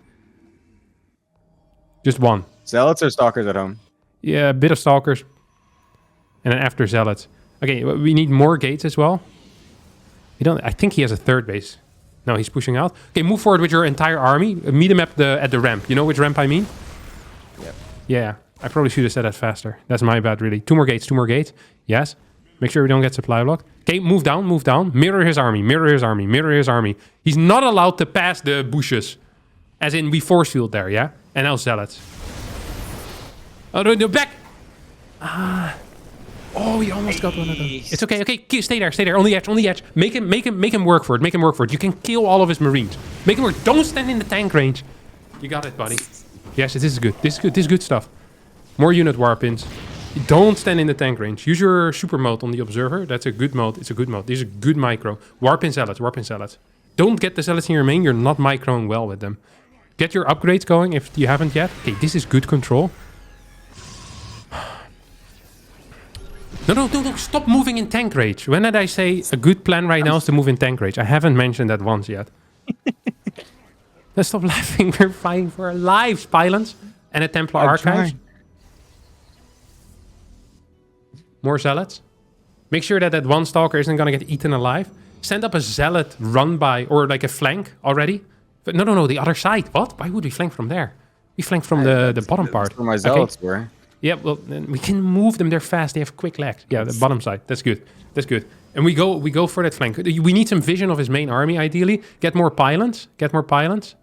Just 1. Zealots or Stalkers at home? Yeah, a bit of Stalkers. And then after Zealots. Okay, we need more gates as well. I think he has a 3rd base. No, he's pushing out. Okay, move forward with your entire army. Meet him at the ramp. You know which ramp I mean? Yep. Yeah, I probably should have said that faster. That's my bad, really. 2 more gates, 2 more gates. Yes. Make sure we don't get supply blocked. Okay, move down, move down. Mirror his army, mirror his army, mirror his army. He's not allowed to pass the bushes. As in, we force field there, yeah? And now zealots. Oh, no, back! Ah. Oh, he almost got one of them. It's okay, okay. Stay there, on the edge, on the edge. Make him work for it, make him work for it. You can kill all of his marines. Make him work. Don't stand in the tank range. You got it, buddy. Yes, this is good. This is good. This is good stuff. More unit warp ins. Don't stand in the tank range. Use your super mode on the observer. That's a good mode. It's a good mode. These are good micro. Warp in zealots, warp in zealots. Don't get the zealots in your main. You're not microing well with them. Get your upgrades going if you haven't yet. Okay, this is good control. No, stop moving in tank range. When did I say a good plan right now is to move in tank range? I haven't mentioned that once yet. Let's stop laughing. We're fighting for our lives, Pylons. And a Templar Archives. More zealots. Make sure that that one stalker isn't going to get eaten alive. Send up a zealot run by, or like a flank already. But no, the other side. What? Why would we flank from there? We flank from the bottom part. That's where my zealots were. Yeah, well, then we can move them. They're fast. They have quick legs. Yeah, the bottom side. That's good. That's good. And we go for that flank. We need some vision of his main army, ideally. Get more pylons. Get more pylons.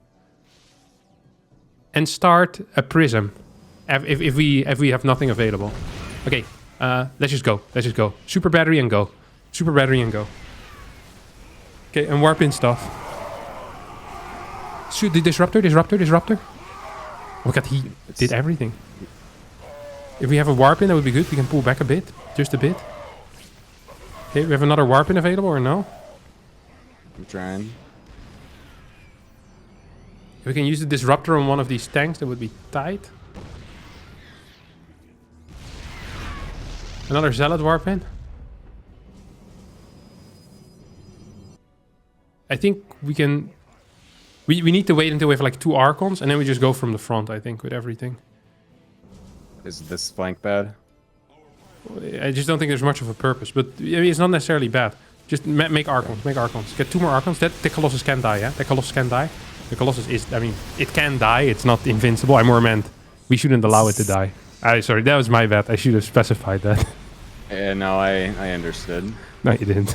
And start a prism. If we have nothing available. Okay, let's just go. Let's just go. Super battery and go. Super battery and go. Okay, and warp in stuff. Shoot the disruptor. Oh my god, he did everything. If we have a warp in, that would be good. We can pull back a bit. Just a bit. Okay, we have another warp in available or no? I'm trying. If we can use the disruptor on one of these tanks, that would be tight. Another zealot warp in. I think we can... We need to wait until we have like 2 Archons, and then we just go from the front, I think, with everything. Is this flank bad? I just don't think there's much of a purpose, but I mean, it's not necessarily bad. Just make Archons, make Archons. Get 2 more Archons. The Colossus can die, yeah? The Colossus can die. The Colossus is, I mean, it can die. It's not invincible. I more meant we shouldn't allow it to die. Sorry, that was my bad. I should have specified that. Yeah, no, I understood. No, you didn't.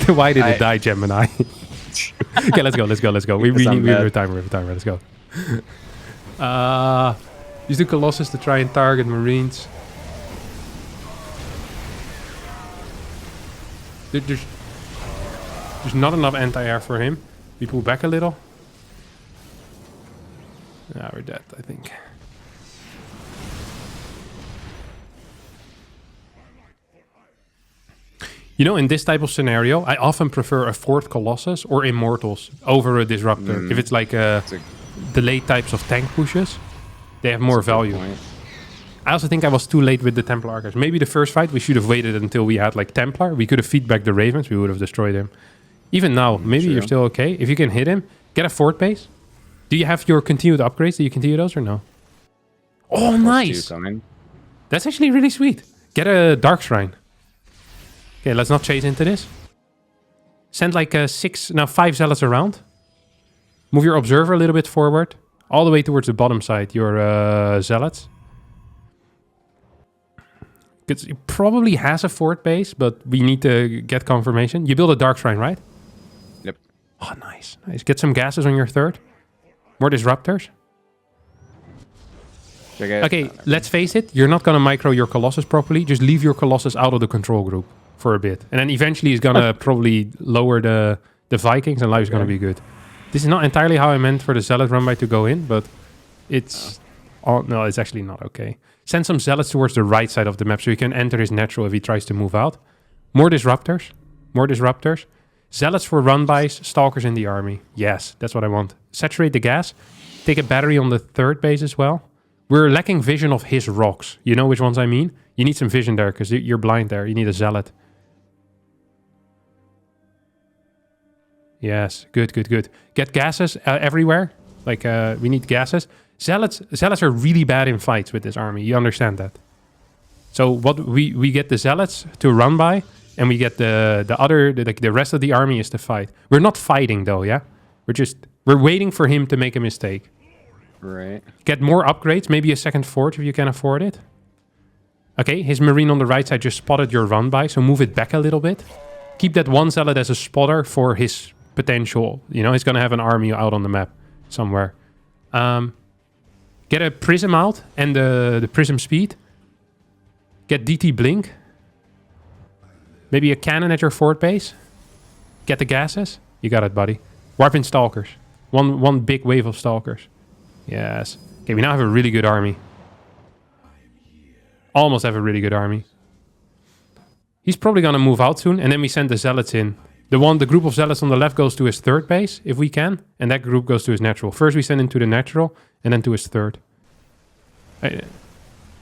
Why did it die, Gemini? Okay, let's go. We have a timer, let's go. Use the Colossus to try and target Marines. There's not enough anti-air for him. We pull back a little. Yeah, we're dead, I think. You know, in this type of scenario, I often prefer a 4th Colossus or Immortals over a Disruptor. If it's like the late types of tank pushes, they have more value. I also think I was too late with the Templar Archives. Maybe the first fight, we should have waited until we had like Templar. We could have feedbacked the Ravens. We would have destroyed him. Even now, maybe you're still okay. If you can hit him, get a fort base. Do you have your continued upgrades? Do you continue those or no? Oh, nice. That's actually really sweet. Get a Dark Shrine. Okay, let's not chase into this. Send like 5 zealots around. Move your observer a little bit forward. All the way towards the bottom side, your zealots. He probably has a fort base, but we need to get confirmation. You build a Dark Shrine, right? Yep. Oh, nice. Get some gases on your 3rd. More disruptors. Okay, let's face it. You're not going to micro your Colossus properly. Just leave your Colossus out of the control group for a bit. And then eventually he's going to probably lower the Vikings and life's going to be good. This is not entirely how I meant for the Zealot run by to go in, but it's... Oh, no, it's actually not okay. Send some Zealots towards the right side of the map so he can enter his natural if he tries to move out. More Disruptors. More Disruptors. Zealots for run-bys, Stalkers in the army. Yes, that's what I want. Saturate the gas. Take a battery on the 3rd base as well. We're lacking vision of his rocks. You know which ones I mean? You need some vision there because you're blind there. You need a Zealot. Yes, good. Get gases everywhere. Like, we need gases. Zealots are really bad in fights with this army. You understand that. So what we get the Zealots to run by. and we get the rest of the army is to fight. We're not fighting though, yeah? We're waiting for him to make a mistake. Right. Get more upgrades, maybe a second fort if you can afford it. Okay, his marine on the right side just spotted your run by, so move it back a little bit. Keep that one zealot as a spotter for his potential. You know, he's going to have an army out on the map somewhere. Get a prism out and the prism speed. Get DT blink. Maybe a cannon at your fort base. Get the gases. You got it, buddy. Warp in stalkers. One big wave of stalkers. Yes. Okay, we now have a really good army. Almost have a really good army. He's probably going to move out soon, and then we send the zealots in. The group of zealots on the left goes to his third base, if we can, and that group goes to his natural. First we send him to the natural, and then to his third.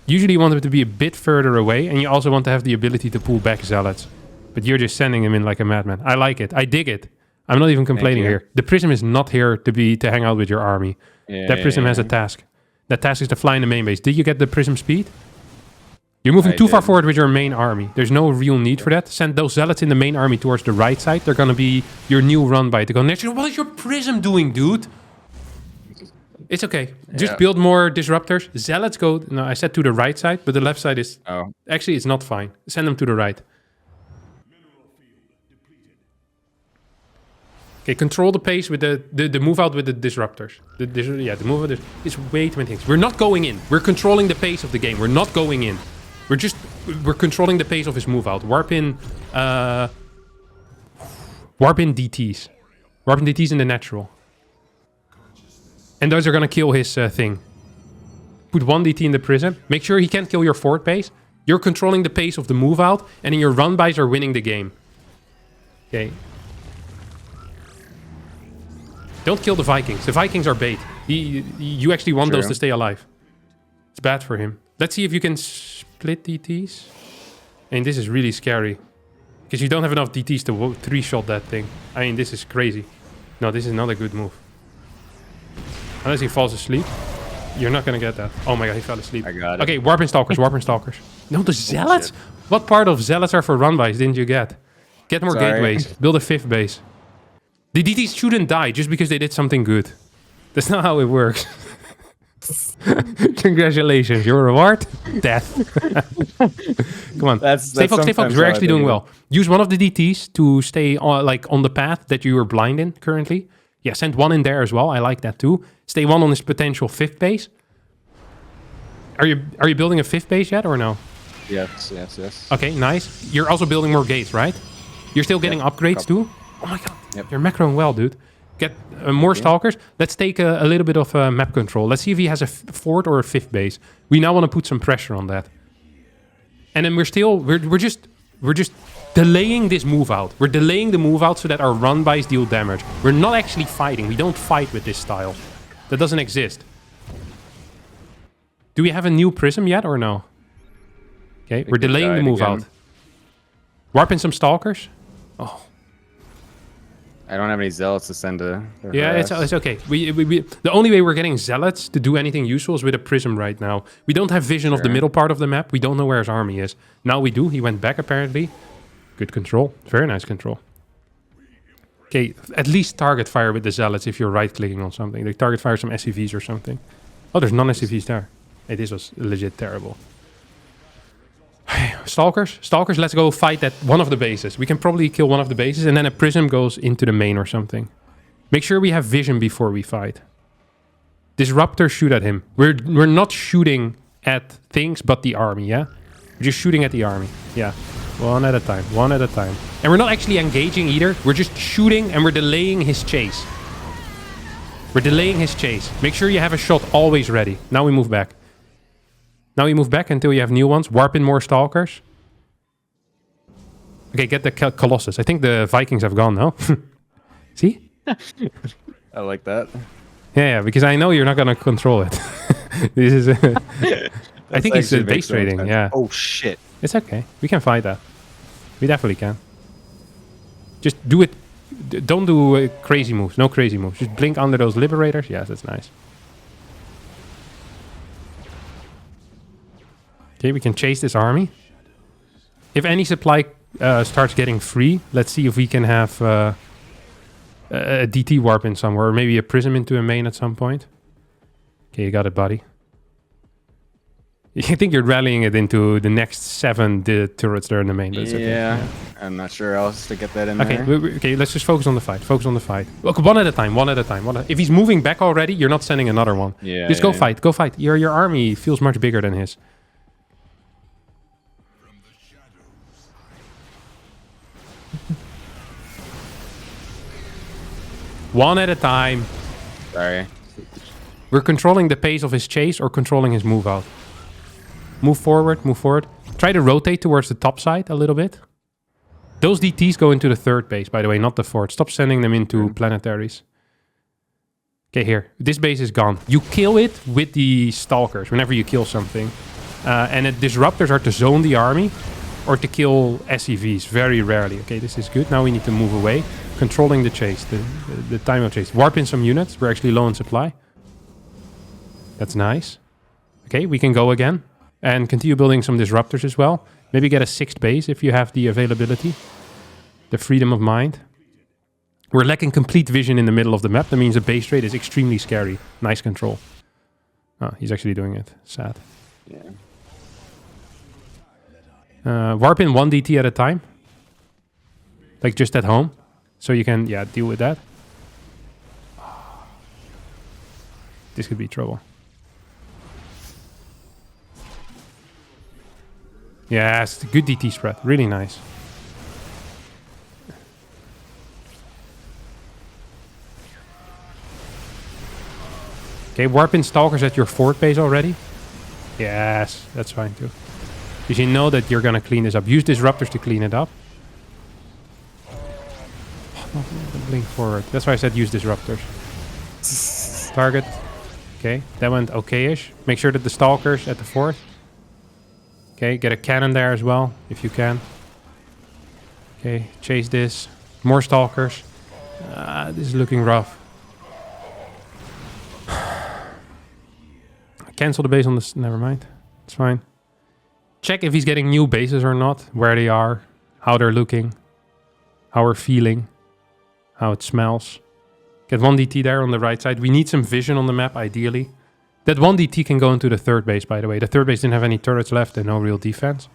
Usually you want him to be a bit further away, and you also want to have the ability to pull back zealots. But you're just sending him in like a madman. I like it. I dig it. I'm not even complaining here. The prism is not here to hang out with your army. That prism has a task. That task is to fly in the main base. Did you get the prism speed? You're moving too far forward with your main army. There's no real need for that. Send those zealots in the main army towards the right side. They're going to be your new run by to go next. What is your prism doing, dude? It's okay. Just build more disruptors. Zealots go... No, I said to the right side, but the left side is... Oh. Actually, it's not fine. Send them to the right. Okay, control the pace with the move out with the disruptors. The move out is way too many things. We're not going in. We're controlling the pace of the game. We're not going in. We're controlling the pace of his move out. Warp in DTs. Warp in DTs in the natural. And those are gonna kill his thing. Put one DT in the prism. Make sure he can't kill your fort base. You're controlling the pace of the move out, and then your run bys are winning the game. Okay. Don't kill the Vikings. The Vikings are bait. You actually want those to stay alive. It's bad for him. Let's see if you can split DTs. I mean, this is really scary. Because you don't have enough DTs to three-shot that thing. I mean, this is crazy. No, this is not a good move. Unless he falls asleep. You're not going to get that. Oh my god, he fell asleep. I got it. Okay, warp in stalkers, warp in stalkers. No, the zealots? What part of zealots are for run-bys didn't you get? Get more gateways. Build a fifth base. The DTs shouldn't die just because they did something good. That's not how it works. Congratulations, your reward? Death. Come on. Stay focused. We're actually doing well. Use one of the DTs to stay on the path that you are blind in currently. Yeah, send one in there as well. I like that too. Stay one on this potential fifth base. Are you building a fifth base yet or no? Yes. Okay, nice. You're also building more gates, right? You're still getting upgrades too? Oh my god. Yep. You're macroing well, dude. Get more stalkers. Let's take a little bit of map control. Let's see if he has a fourth or a fifth base. We now want to put some pressure on that. And then we're just delaying this move out. We're delaying the move out so that our run bys deal damage. We're not actually fighting. We don't fight with this style. That doesn't exist. Do we have a new prism yet or no? Okay, we're delaying the move out. Warp in some stalkers. Oh. I don't have any zealots to send to... Yeah, it's okay. The only way we're getting zealots to do anything useful is with a prism right now. We don't have vision of the middle part of the map. We don't know where his army is. Now we do. He went back apparently. Good control. Very nice control. Okay, at least target fire with the zealots if you're right-clicking on something. They target fire some SCVs or something. Oh, there's non-SCVs there. Hey, this was legit terrible. Stalkers, let's go fight at one of the bases. We can probably kill one of the bases and then a prism goes into the main or something. Make sure we have vision before we fight. Disruptors shoot at him. We're not shooting at things but the army, yeah? We're just shooting at the army. Yeah. One at a time. And we're not actually engaging either. We're just shooting and we're delaying his chase. Make sure you have a shot always ready. Now we move back. Until you have new ones. Warp in more stalkers. Okay, get the Colossus. I think the Vikings have gone now. See? I like that. Yeah, because I know you're not going to control it. This is... I think it's base trading, yeah. Oh, shit. It's okay. We can fight that. We definitely can. Just do it. Don't do crazy moves. No crazy moves. Just blink under those liberators. Yes, that's nice. Okay, we can chase this army. If any supply starts getting free, let's see if we can have a DT warp in somewhere, or maybe a prism into a main at some point. Okay, you got it, buddy. You think you're rallying it into the next 7 turrets there in the main. That's okay. Yeah, I'm not sure how else to get that in Okay, there. okay, let's just focus on the fight. Focus on the fight. Okay, one at a time, one at a time. If he's moving back already, you're not sending another one. Yeah. Just go fight, go fight. Your army feels much bigger than his. One at a time. Sorry. We're controlling the pace of his chase or controlling his move out. Move forward, move forward. Try to rotate towards the top side a little bit. Those DTs go into the 3rd base, by the way, not the 4th. Stop sending them into planetaries. Okay, here. This base is gone. You kill it with the stalkers whenever you kill something. And the disruptors are to zone the army or to kill SCVs, very rarely. Okay, this is good. Now we need to move away. Controlling the chase, the time of chase. Warp in some units. We're actually low on supply. That's nice. Okay, we can go again. And continue building some disruptors as well. Maybe get a 6th base if you have the availability. The freedom of mind. We're lacking complete vision in the middle of the map. That means the base rate is extremely scary. Nice control. Oh, he's actually doing it. Sad. Yeah. Warp in 1 DT at a time. Like just at home. So you can, yeah, deal with that. This could be trouble. Yes, good DT spread. Really nice. Okay, warp in stalkers at your 4th base already. Yes, that's fine too. Because you know that you're gonna clean this up. Use disruptors to clean it up. Blink forward. That's why I said use disruptors. Target. Okay, that went okay-ish. Make sure that the stalkers at the 4th. Okay, get a cannon there as well, if you can. Okay, chase this. More stalkers. This is looking rough. Cancel the base on this. Never mind. It's fine. Check if he's getting new bases or not. Where they are. How they're looking. How we're feeling. How it smells. Get 1 DT there on the right side. We need some vision on the map, ideally. That 1 DT can go into the 3rd base, by the way. The 3rd base didn't have any turrets left and no real defense.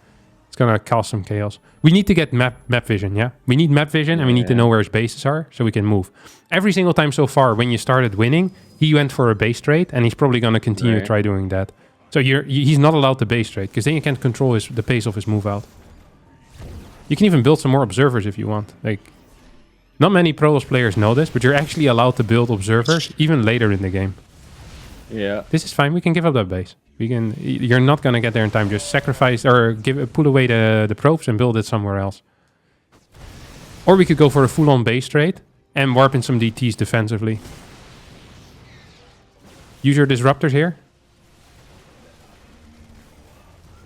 It's gonna cause some chaos. We need to get map vision, yeah? We need map vision and we need to know where his bases are so we can move. Every single time so far, when you started winning, he went for a base trade and he's probably gonna continue to try doing that. So he's not allowed to base trade because then you can't control the pace of his move out. You can even build some more observers if you want. Like, not many Protoss players know this, but you're actually allowed to build observers even later in the game. Yeah. This is fine. We can give up that base. We can. You're not gonna get there in time. Just sacrifice or pull away the probes and build it somewhere else. Or we could go for a full-on base trade and warp in some DTs defensively. Use your disruptors here.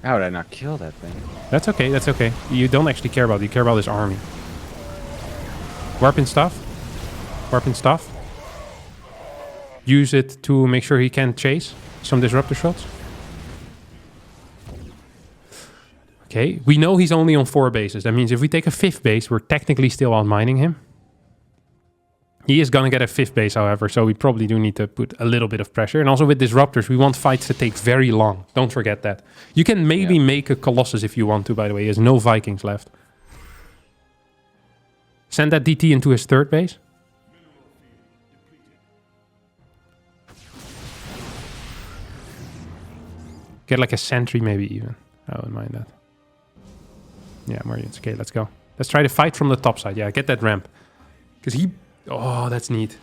How did I not kill that thing? That's okay. That's okay. You don't actually care about it. You care about his army. Warp in stuff. Warp in stuff. Use it to make sure he can chase some disruptor shots. Okay, we know he's only on 4 bases. That means if we take a 5th base, we're technically still out-mining him. He is gonna get a 5th base, however, so we probably do need to put a little bit of pressure. And also with disruptors, we want fights to take very long. Don't forget that. You can maybe make a Colossus if you want to, by the way. He has no Vikings left. Send that DT into his 3rd base. Get like a sentry maybe even. I wouldn't mind that. Yeah, more units. Okay, let's go. Let's try to fight from the top side. Yeah, get that ramp. Because he... Oh, that's neat.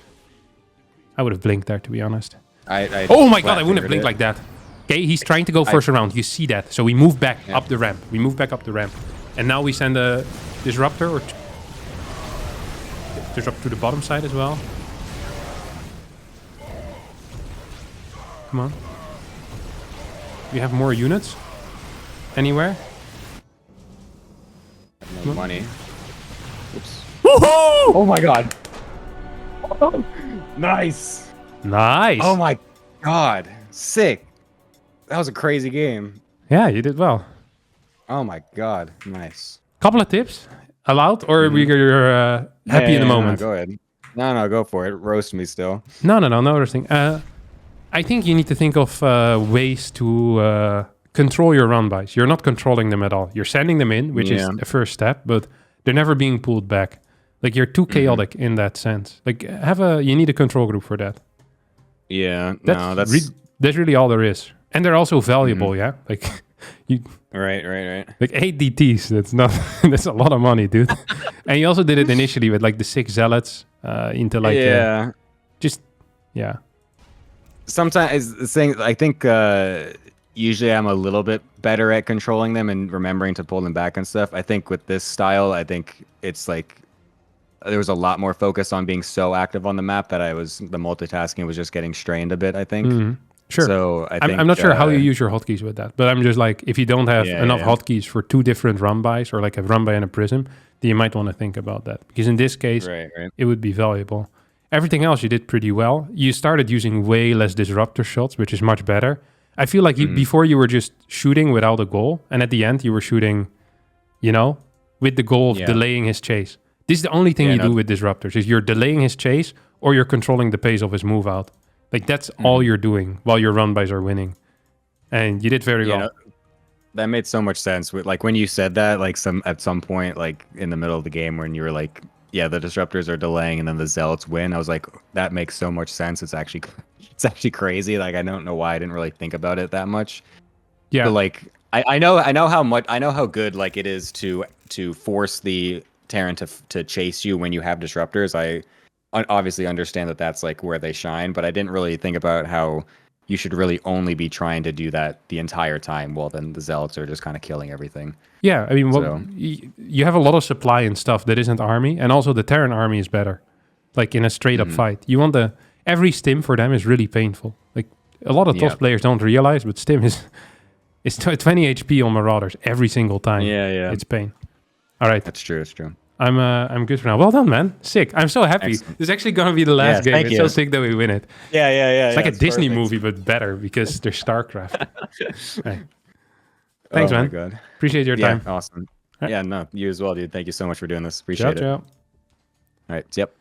I would have blinked there, to be honest. Oh my god, I wouldn't have blinked like that. Okay, he's trying to go first around. You see that. So we move back up the ramp. We move back up the ramp. And now we send a disruptor or... Disrupt to the bottom side as well. Come on. We have more units? Anywhere? No money. Oops. Woohoo! Oh my god. Oh, nice. Nice. Oh my god. Sick. That was a crazy game. Yeah, you did well. Oh my god. Nice. couple of tips allowed, or we're happy in the moment? No, go ahead. No, go for it. Roast me still. No roasting. I think you need to think of ways to control your run-bys. You're not controlling them at all. You're sending them in, which is a first step, but they're never being pulled back. Like, you're too chaotic in that sense. Like, you need a control group for that. Yeah, that's really all there is. And they're also valuable, yeah? Like, Right. like 8 DTs, that's a lot of money, dude. And you also did it initially with like the 6 zealots into like sometimes the thing, I think usually I'm a little bit better at controlling them and remembering to pull them back and stuff. I think with this style, I think it's like there was a lot more focus on being so active on the map that the multitasking was just getting strained a bit, I think. Sure. So I'm not sure how you use your hotkeys with that, but I'm just like, if you don't have enough hotkeys for 2 different run-bys, or like a run-by and a prism, then you might want to think about that. Because in this case, it would be valuable. Everything else you did pretty well. You started using way less disruptor shots, which is much better. I feel like before you were just shooting without a goal, and at the end you were shooting, with the goal of delaying his chase. This is the only thing you do with disruptors, is you're delaying his chase, or you're controlling the pace of his move out. Like, that's all you're doing while your run-bys are winning. And you did very well. That made so much sense. Like, when you said that, like at some point, like in the middle of the game, when you were like, yeah, the disruptors are delaying and then the zealots win, I was like, that makes so much sense. It's actually crazy. Like, I don't know why I didn't really think about it that much. Yeah. But like, I know how good like it is to force the Terran to chase you when you have disruptors. I obviously understand that that's like where they shine, but I didn't really think about how you should really only be trying to do that the entire time. Well, then the zealots are just kind of killing everything. Yeah, I mean, you have a lot of supply and stuff that isn't army, and also the Terran army is better. Like, in a straight up fight, you want every stim for them is really painful. Like, a lot of TOS players don't realize, but stim is 20 HP on Marauders every single time. Yeah. It's pain. All right, that's true. It's true. I'm good for now. Well done, man. Sick. I'm so happy. Excellent. This is actually going to be the last game. It's so sick that we win it. Yeah. It's like a Disney movie, but better because there's StarCraft. Right. Thanks, man. My God. Appreciate your time. Awesome. Right. Yeah, no, you as well, dude. Thank you so much for doing this. Appreciate it. Ciao. All right. Yep.